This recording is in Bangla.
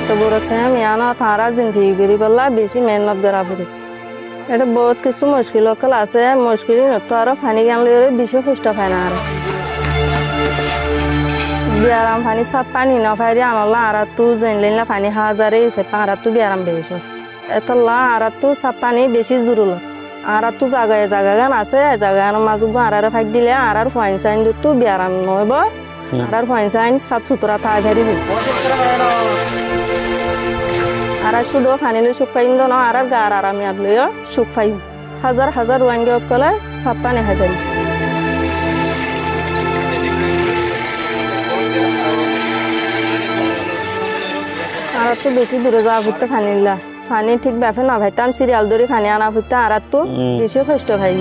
তো বড় খেয়ে মিয়ানো তারা জিন্দগি গরি বললা বেশি মেহনত করা পড়ে এটা বহুত কিছু মুশকিল অকল আছে মুশকিল তো আরো পানি গান লইরে বেশি কষ্ট পায় না আর বিয়ারাম পানি সাত পানি না ফাইরে আনলা আর তু জানলেন পানি হাজারে এসে আর তু বিয়ারাম বেশি এতলা আর তু সাত পানি বেশি জরুরি আর তু জায়গায় জায়গা গান আছে জায়গার মাজু আর ফাইক দিলে আর ফাইন সাইন তু বিয়ারাম নইব আর ফাইন সাইন সাত সুতরা তাড়াতাড়ি আর শুধু ফানিলে সুখ পাইন না আর গার আরামে আদলিও সুখ পাই হাজার হাজার ওয়াঙ্গে কলে সাত পানি হাজারি আর তো বেশি দূরে যাওয়া করতে ফানিলা ফানি ঠিক ব্যাপার না ভাইতাম সিরিয়াল ধরে ফানি আনা করতে আর তো বেশি কষ্ট ভাই